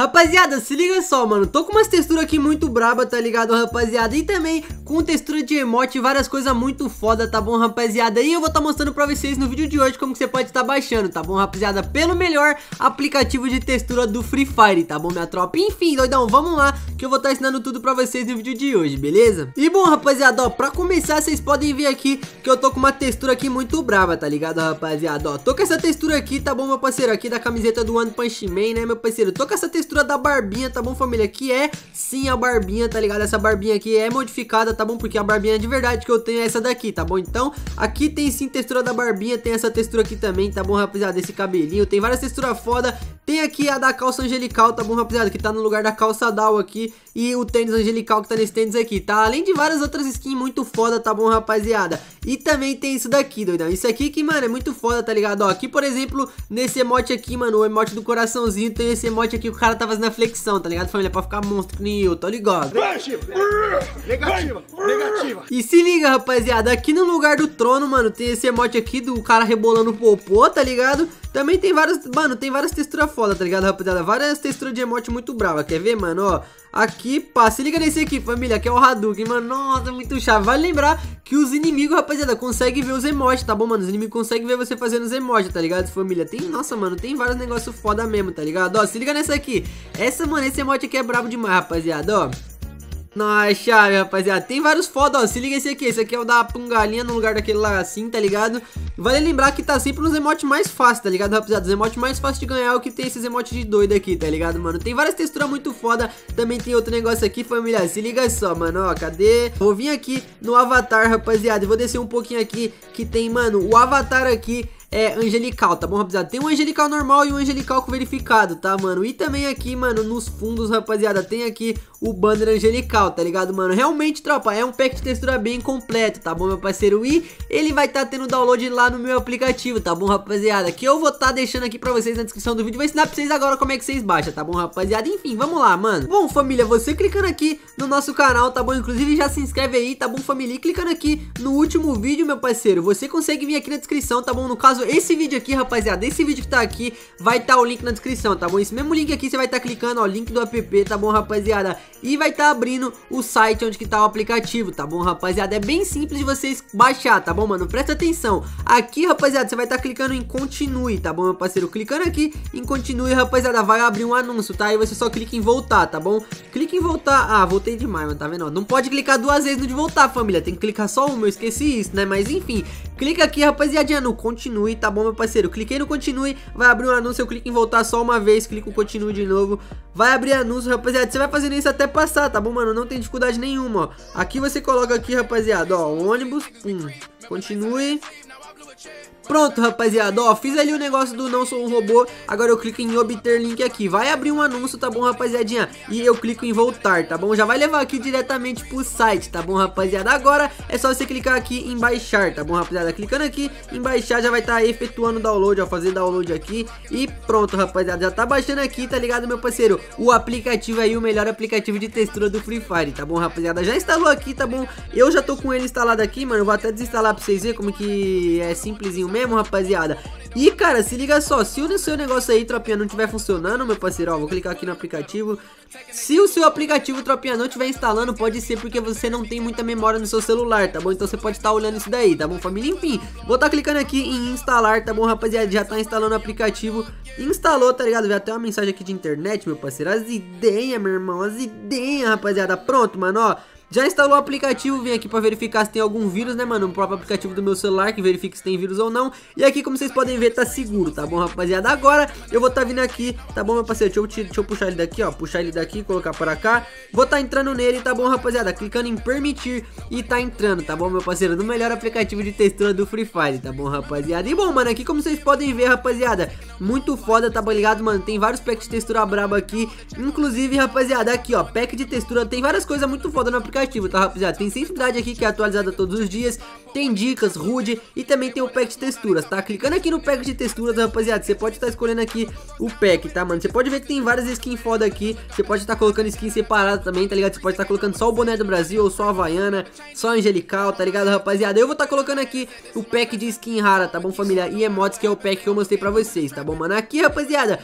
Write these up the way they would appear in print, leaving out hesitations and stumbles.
Rapaziada, se liga só, mano, tô com umas texturas aqui muito braba, tá ligado, rapaziada? E também com textura de emote, várias coisas muito foda, tá bom, rapaziada? E eu vou tá mostrando pra vocês no vídeo de hoje como que você pode estar baixando, tá bom, rapaziada? Pelo melhor aplicativo de textura do Free Fire, tá bom, minha tropa? Enfim, doidão, vamos lá, que eu vou tá ensinando tudo pra vocês no vídeo de hoje, beleza? E bom, rapaziada, ó, pra começar, vocês podem ver aqui que eu tô com uma textura aqui muito braba, tá ligado, rapaziada? Ó, tô com essa textura aqui, tá bom, meu parceiro? Aqui da camiseta do One Punch Man, né, meu parceiro? Tô com essa textura da barbinha, tá bom, família? Que é sim a barbinha, tá ligado? Essa barbinha aqui é modificada, tá bom? Porque a barbinha de verdade que eu tenho é essa daqui, tá bom? Então, aqui tem sim textura da barbinha, tem essa textura aqui também, tá bom, rapaziada? Esse cabelinho, tem várias texturas foda. Tem aqui a da calça angelical, tá bom, rapaziada? Que tá no lugar da calça down aqui. E o tênis angelical que tá nesse tênis aqui, tá? Além de várias outras skins muito foda, tá bom, rapaziada? E também tem isso daqui, doidão. Isso aqui que, mano, é muito foda, tá ligado? Ó, aqui, por exemplo, nesse emote aqui, mano, o emote do coraçãozinho, tem esse emote aqui que o cara tá fazendo a flexão, tá ligado, família? Pra ficar monstro que nem eu, tá ligado? Negativa. E se liga, rapaziada, aqui no lugar do trono, mano, tem esse emote aqui do cara rebolando o popô, tá ligado? Também tem várias, mano, tem várias texturas foda, tá ligado, rapaziada? Várias texturas de emote muito brava, quer ver, mano, ó? Aqui, pá, se liga nesse aqui, família, que é o Hadouken, mano, nossa, muito chave. Vale lembrar que os inimigos, rapaziada, conseguem ver os emotes, tá bom, mano? Os inimigos conseguem ver você fazendo os emotes, tá ligado, família? Tem, nossa, mano, tem vários negócios foda mesmo, tá ligado? Ó, se liga nessa aqui. Essa, mano, esse emote aqui é brabo demais, rapaziada, ó. Nossa, chave, rapaziada. Tem vários foda, ó. Se liga esse aqui. Esse aqui é o da pungalinha no lugar daquele lá assim, tá ligado? Vale lembrar que tá sempre nos emotes mais fáceis, tá ligado, rapaziada? Os emotes mais fáceis de ganhar é o que tem esses emotes de doido aqui, tá ligado, mano? Tem várias texturas muito foda. Também tem outro negócio aqui, família. Se liga só, mano, ó. Cadê? Vou vir aqui no avatar, rapaziada. E vou descer um pouquinho aqui. Que tem, mano, o avatar aqui é angelical, tá bom, rapaziada? Tem um angelical normal e um angelical com verificado, tá, mano? E também aqui, mano, nos fundos, rapaziada, tem aqui o banner angelical, tá ligado, mano? Realmente, tropa, é um pack de textura bem completo, tá bom, meu parceiro? E ele vai estar tendo download lá no meu aplicativo, tá bom, rapaziada? Que eu vou estar deixando aqui pra vocês na descrição do vídeo. Vou ensinar pra vocês agora como é que vocês baixam, tá bom, rapaziada? Enfim, vamos lá, mano. Bom, família, você clicando aqui no nosso canal, tá bom? Inclusive já se inscreve aí, tá bom, família? E clicando aqui no último vídeo, meu parceiro, você consegue vir aqui na descrição, tá bom? No caso, esse vídeo aqui, rapaziada, esse vídeo que tá aqui vai estar o link na descrição, tá bom? Esse mesmo link aqui você vai estar clicando, ó, link do app, tá bom, rapaziada? E vai estar abrindo o site onde que tá o aplicativo, tá bom, rapaziada? É bem simples de vocês baixar, tá bom, mano? Presta atenção. Aqui, rapaziada, você vai estar clicando em continue, tá bom, meu parceiro? Clicando aqui em continue, rapaziada, vai abrir um anúncio, tá? Aí você só clica em voltar, tá bom? Clica em voltar. Ah, voltei demais, mano, tá vendo? Não pode clicar duas vezes no de voltar, família. Tem que clicar só uma, eu esqueci isso, né? Mas enfim, clica aqui, rapaziadinha, no continue, tá bom, meu parceiro? Cliquei no continue, vai abrir um anúncio, eu clico em voltar só uma vez, clico em continue de novo, vai abrir anúncio, rapaziada. Você vai fazendo isso até passar, tá bom, mano? Não tem dificuldade nenhuma, ó. Aqui você coloca aqui, rapaziada, ó, ônibus, continue. Pronto, rapaziada, ó, fiz ali o negócio do não sou um robô. Agora eu clico em obter link aqui. Vai abrir um anúncio, tá bom, rapaziadinha? E eu clico em voltar, tá bom? Já vai levar aqui diretamente pro site, tá bom, rapaziada? Agora é só você clicar aqui em baixar, tá bom, rapaziada? Clicando aqui em baixar, já vai estar efetuando o download, ó, fazer download aqui. E pronto, rapaziada, já tá baixando aqui, tá ligado, meu parceiro? O aplicativo aí, o melhor aplicativo de textura do Free Fire, tá bom, rapaziada? Já instalou aqui, tá bom? Eu já tô com ele instalado aqui, mano. Eu vou até desinstalar pra vocês verem como que é simplesinho mesmo, rapaziada. E, cara, se liga só, se o seu negócio aí, tropinha, não estiver funcionando, meu parceiro, ó, vou clicar aqui no aplicativo. Se o seu aplicativo, tropinha, não estiver instalando, pode ser porque você não tem muita memória no seu celular, tá bom? Então você pode estar olhando isso daí, tá bom, família? Enfim, vou estar clicando aqui em instalar, tá bom, rapaziada? Já tá instalando o aplicativo. Instalou, tá ligado? Veio até uma mensagem aqui de internet, meu parceiro. As ideias, meu irmão, as ideias, rapaziada. Pronto, mano, ó. Já instalou o aplicativo, vem aqui pra verificar se tem algum vírus, né, mano? O próprio aplicativo do meu celular, que verifica se tem vírus ou não. E aqui, como vocês podem ver, tá seguro, tá bom, rapaziada? Agora, eu vou tá vindo aqui, tá bom, meu parceiro? Deixa eu puxar ele daqui, ó. Puxar ele daqui, colocar pra cá. Vou tá entrando nele, tá bom, rapaziada? Clicando em permitir e tá entrando, tá bom, meu parceiro? No melhor aplicativo de textura do Free Fire, tá bom, rapaziada? E bom, mano, aqui como vocês podem ver, rapaziada, muito foda, tá ligado, mano? Tem vários packs de textura braba aqui. Inclusive, rapaziada, aqui, ó, pack de textura. Tem várias coisas muito foda no aplicativo, tá, rapaziada? Tem sensibilidade aqui que é atualizada todos os dias. tem dicas, HUD e também tem o pack de texturas, tá? Clicando aqui no pack de texturas, rapaziada, você pode estar escolhendo aqui o pack, tá, mano? Você pode ver que tem várias skins foda aqui, você pode estar colocando skin separada também, tá ligado? Você pode estar colocando só o boné do Brasil, ou só a Havaiana, só a Angelical, tá ligado, rapaziada? Eu vou estar colocando aqui o pack de skin rara, tá bom, família? E emotes, que é o pack que eu mostrei pra vocês, tá bom, mano? Aqui, rapaziada,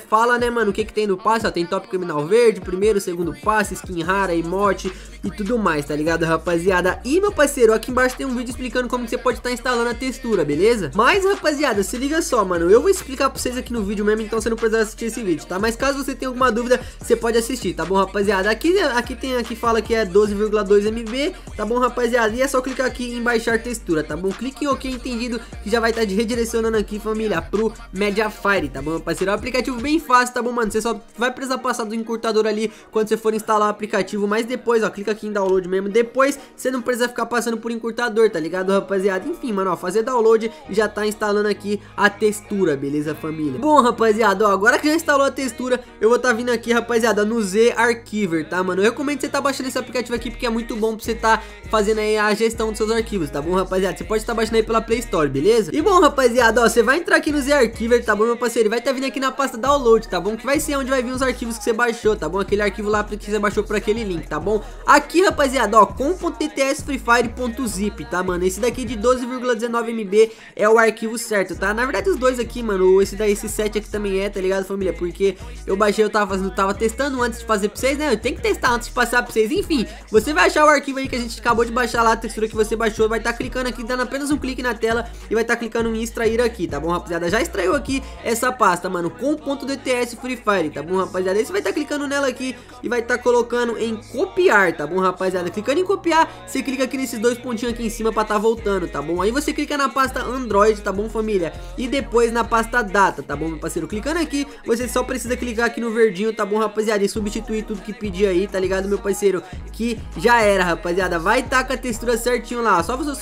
fala, né, mano, o que tem no passe, ó, tem top criminal verde, primeiro, segundo passe, skin rara, emote e tudo mais, tá ligado, rapaziada? E, meu parceiro, aqui embaixo tem um vídeo explicando como que você pode estar instalando a textura, beleza? Mas, rapaziada, se liga só, mano, eu vou explicar pra vocês aqui no vídeo mesmo, então você não precisa assistir esse vídeo, tá? Mas caso você tenha alguma dúvida, você pode assistir, tá bom, rapaziada? Aqui fala que é 12,2 MB, tá bom, rapaziada? E é só clicar aqui em baixar textura, tá bom? Clique em OK entendido, que já vai estar redirecionando aqui, família, pro Mediafire, tá bom, meu parceiro? É um aplicativo bem fácil, tá bom, mano? Você só vai precisar passar do encurtador ali quando você for instalar o aplicativo, mas depois, ó, clica aqui em download mesmo, depois você não precisa ficar passando por encurtador, tá ligado, rapaziada? Enfim, mano, ó, fazer download e já tá instalando aqui a textura, beleza, família? Bom, rapaziada, ó, agora que já instalou a textura, eu vou tá vindo aqui, rapaziada, no Z-Archiver, tá, mano? Eu recomendo você tá baixando esse aplicativo aqui, porque é muito bom pra você tá fazendo aí a gestão dos seus arquivos, tá bom, rapaziada? Você pode estar baixando aí pela Play Store, beleza? E bom, rapaziada, ó, você vai entrar aqui no Z-Archiver, tá bom, meu parceiro? E vai tá vindo aqui na pasta download, tá bom? Que vai ser onde vai vir os arquivos que você baixou, tá bom? Aquele arquivo lá que você baixou por aquele link, tá bom? Aqui, rapaziada, ó, com.ttsfreefire.zip, tá, mano? Esse daqui de 12,19 MB é o arquivo certo, tá? Na verdade, os dois aqui, mano, esse 7 aqui também é, tá ligado, família? Porque eu baixei, eu tava testando antes de fazer pra vocês, né? Eu tenho que testar antes de passar pra vocês. Enfim, você vai achar o arquivo aí que a gente acabou de baixar lá, a textura que você baixou, vai estar clicando aqui, dando apenas um clique na tela e vai estar clicando em extrair aqui, tá bom, rapaziada? Já extraiu aqui essa pasta, mano, com.dtsfreefire, tá bom, rapaziada? Aí você vai estar clicando nela aqui e vai estar colocando em copiar, tá bom, rapaziada? Clicando em copiar, você clica aqui nesses dois pontinhos aqui em cima pra tá voltando, tá bom? Aí você clica na pasta Android, tá bom, família? E depois na pasta data, tá bom, meu parceiro? Clicando aqui, você só precisa clicar aqui no verdinho, tá bom, rapaziada? E substituir tudo que pedir aí, tá ligado, meu parceiro? Que já era, rapaziada. Vai tá com a textura certinho lá. Só você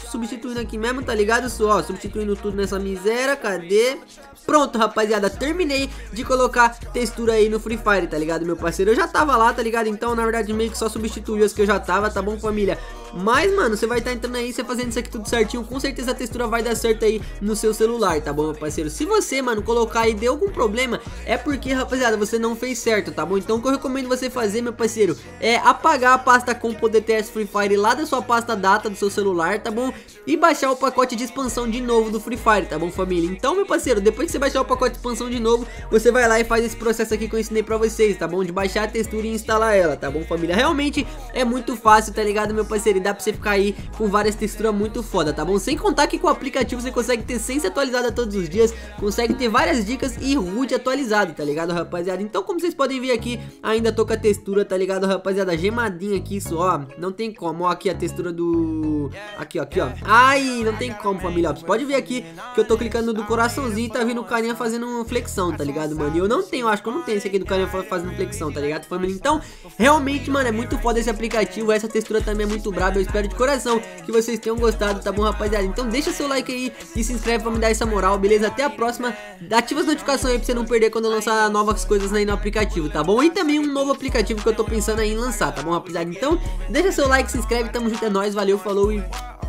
substituindo aqui mesmo, tá ligado? Só, substituindo tudo nessa miséria. Cadê? Pronto, rapaziada, terminei de colocar textura aí no Free Fire, tá ligado, meu parceiro? Eu já tava lá, tá ligado? Então, na verdade, meio que só substituiu as que eu já tava, tá bom, família? Mas, mano, você vai estar entrando aí, você fazendo isso aqui tudo certinho, com certeza a textura vai dar certo aí no seu celular, tá bom, meu parceiro? Se você, mano, colocar aí e deu algum problema, é porque, rapaziada, você não fez certo, tá bom? Então, o que eu recomendo você fazer, meu parceiro, é apagar a pasta com.dts Free Fire lá da sua pasta data do seu celular, tá bom? E baixar o pacote de expansão de novo do Free Fire, tá bom, família? Então, meu parceiro, depois que você baixar o pacote de expansão de novo, você vai lá e faz esse processo aqui que eu ensinei pra vocês, tá bom? De baixar a textura e instalar ela, tá bom, família? Realmente é muito fácil, tá ligado, meu parceiro? E dá pra você ficar aí com várias texturas muito foda, tá bom? Sem contar que com o aplicativo você consegue ter ciência atualizada todos os dias, consegue ter várias dicas e HUD atualizado, tá ligado, rapaziada? Então, como vocês podem ver aqui, ainda tô com a textura, tá ligado, rapaziada? Gemadinha aqui, isso, ó, não tem como, ó, aqui a textura do... Aqui, ó, ai, não tem como, família, ó, você pode ver aqui que eu tô clicando do coraçãozinho e tá vindo o carinha fazendo flexão, tá ligado, mano? E eu não tenho, acho que eu não tenho esse aqui do carinha fazendo flexão, tá ligado, família? Então, realmente, mano, é muito foda esse aplicativo, essa textura também é muito braba, eu espero de coração que vocês tenham gostado, tá bom, rapaziada? Então deixa seu like aí e se inscreve pra me dar essa moral, beleza? Até a próxima, ativa as notificações aí pra você não perder quando eu lançar novas coisas aí no aplicativo, tá bom? E também um novo aplicativo que eu tô pensando aí em lançar, tá bom, rapaziada? Então deixa seu like, se inscreve, tamo junto, é nóis, valeu, falou e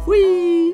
fui!